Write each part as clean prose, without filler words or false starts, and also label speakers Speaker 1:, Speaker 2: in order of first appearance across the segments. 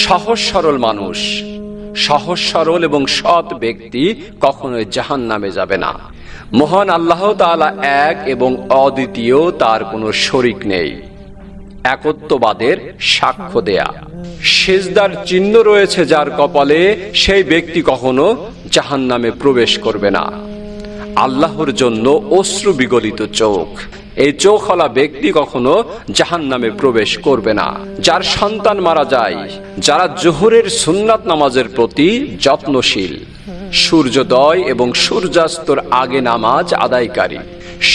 Speaker 1: সহজ সরল মানুষ, সহজ সরল এবং সৎ ব্যক্তি কখনোই জাহান্নামে যাবে না। মহান আল্লাহ তাআলা এক এবং অদ্বিতীয়, তার কোনো শরীক নেই। একত্ববাদের সাক্ষ্য দেয়া। সিজদার চিহ্ন রয়েছে যার কপালে, সেই ব্যক্তি কখনো জাহান্নামে প্রবেশ করবে না। আল্লাহর জন্য অশ্রু বিগলিত চোখ, এই চোখওয়ালা ব্যক্তি কখনো জাহান্নামে প্রবেশ করবে না। যার সন্তান মারা যায়, যারা জোহরের সুন্নাত নামাজের প্রতি যত্নশীল, সূর্যোদয় এবং সূর্যাস্তর আগে নামাজ আদায়কারী,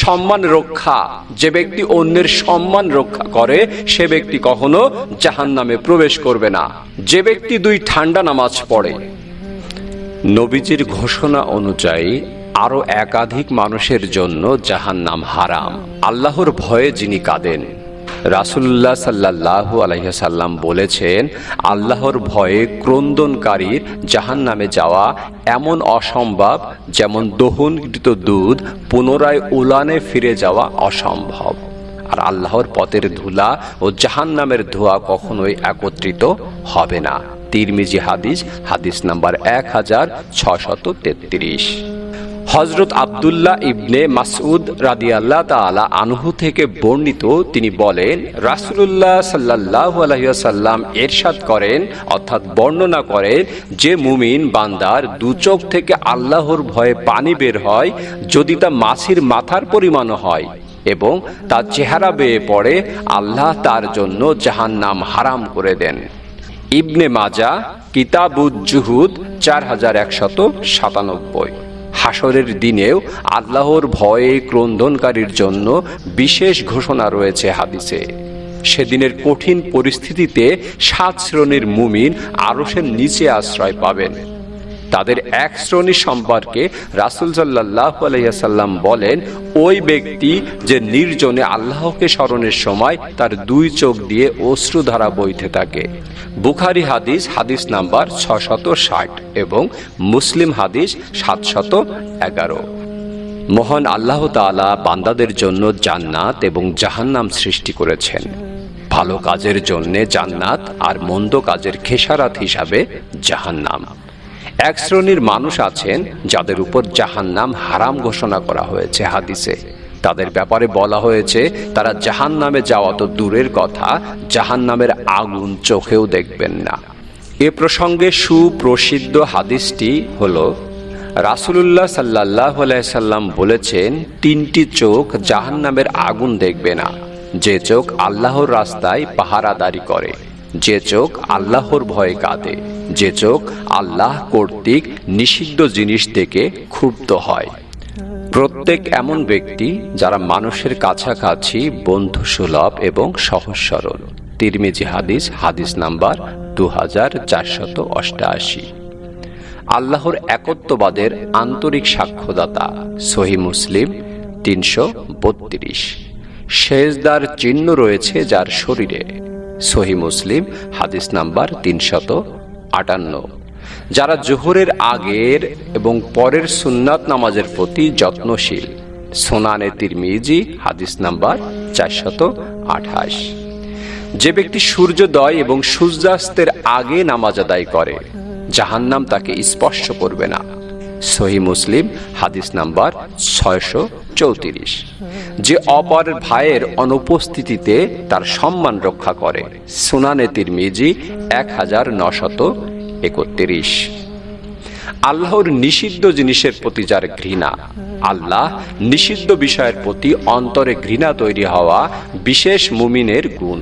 Speaker 1: সম্মান রক্ষা, যে ব্যক্তি অন্যের সম্মান রক্ষা করে সে ব্যক্তি কখনো জাহান্নামে প্রবেশ করবে না। যে ব্যক্তি 2 ঠান্ডা নামাজ পড়ে। নবীজির ঘোষণা অনুযায়ী আরো একাধিক মানুষের জন্য জাহান্নাম হারাম। আল্লাহর ভয়ে যিনি কাঁদেন, রাসূলুল্লাহ সাল্লাল্লাহু আলাইহি সাল্লাম বলেছেন, আল্লাহর ভয়ে ক্রন্দনকারীর জাহান্নামে যাওয়া এমন অসম্ভব যেমন দহনকৃত দুধ পুনরায় উলানে ফিরে যাওয়া অসম্ভব। আর আল্লাহর পথের ধুলা ও জাহান্নামের ধোঁয়া কখনোই একত্রিত হবে না। তিরমিজি হাদিস, হাদিস নাম্বার 1633। হযরত আব্দুল্লাহ ইবনে মাসউদ রাদিয়াল্লাহু তাআলা আনহু থেকে বর্ণিত, তিনি বলেন, রাসূলুল্লাহ সাল্লাল্লাহু আলাইহি ওয়াসাল্লাম ইরশাদ করেন, অর্থাৎ বর্ণনা করেন, যে মুমিন বান্দার 2 চোখ থেকে আল্লাহর ভয়ে পানি বের হয়, যদি তা মাছির মাথার পরিমাণও হয় এবং তার চেহারা বেয়ে পড়ে, আল্লাহ তার জন্য জাহান্নাম হারাম করে দেন। ইবনে মাজাহ, কিতাবুজ জুহুদ, 4197। হাসরের দিনেও আল্লাহর ভয়ে ক্রন্দনকারীর জন্য বিশেষ ঘোষণা রয়েছে হাদিসে। সেদিনের কঠিন পরিস্থিতিতে 7 শ্রেণীর মুমিন আরশের নিচে আশ্রয় পাবেন। তাদের এক শ্রেণী সম্পর্কে রাসূল সাল্লাল্লাহু আলাইহি সাল্লাম বলেন, ওই ব্যক্তি যে নির্জনে আল্লাহকে স্মরণের সময় তার 2 চোখ দিয়ে অশ্রুধারা বইতে থাকে। বুখারী হাদিস, হাদিস নাম্বার 660 এবং মুসলিম হাদিস 711। মহান আল্লাহ তাআলা বান্দাদের জন্য জান্নাত এবং জাহান্নাম সৃষ্টি করেছেন। ভালো কাজের জন্য জান্নাত আর মন্দ কাজের খেসারাত হিসাবে জাহান্নাম। এক শ্রেণীর মানুষ আছেন যাদের উপর জাহান্নাম হারাম ঘোষণা করা হয়েছে হাদিসে। তাদের ব্যাপারে বলা হয়েছে, তারা জাহান্নামে যাওয়া তো দূরের কথা, জাহান্নামের আগুন চোখেও দেখবেন না। এ প্রসঙ্গে সুপ্রসিদ্ধ হাদিসটি হলো, রাসূলুল্লাহ সাল্লাল্লাহু আলাইহি সাল্লাম বলেছেন, 3টি চোখ জাহান্নামের আগুন দেখবে না। যে চোখ আল্লাহর রাস্তায় পাহারাদারি করে, যে চোখ আল্লাহর ভয়ে কাঁদে, যে চোখ আল্লাহ কর্তৃক নিষিদ্ধ জিনিস থেকে ক্ষুব্ধ হয়। প্রত্যেক এমন ব্যক্তি যারা মানুষের কাছাকাছি বন্ধুসুলভ এবং সহজ সরল। তিরমিজি হাদিস, হাদিস নাম্বার 2488। আল্লাহর একত্ববাদের আন্তরিক সাক্ষ্যদাতা, সহিহ মুসলিম 332। সেজদার চিহ্ন রয়েছে যার শরীরে, সহিহ মুসলিম হাদিস নাম্বার 358। যারা জোহরের আগের এবং পরের সুন্নাত নামাজের প্রতি যত্নশীল, সুনানে তিরমিজি হাদিস নাম্বার 428। যে ব্যক্তি সূর্যোদয় এবং সূর্যাস্তের আগে নামাজ আদায় করে, জাহান্নাম তাকে স্পর্শ করবে না, সহিহ মুসলিম হাদিস নাম্বার 634। যে অপর ভাইয়ের অনুপস্থিতিতে তার সম্মান রক্ষা করে, সুনানে তিরমিজি 1931। আল্লাহর নিষিদ্ধ জিনিসের প্রতি যার ঘৃণা, আল্লাহ নিষিদ্ধ বিষয়ের প্রতি অন্তরে ঘৃণা তৈরি হওয়া বিশেষ মুমিনের গুণ।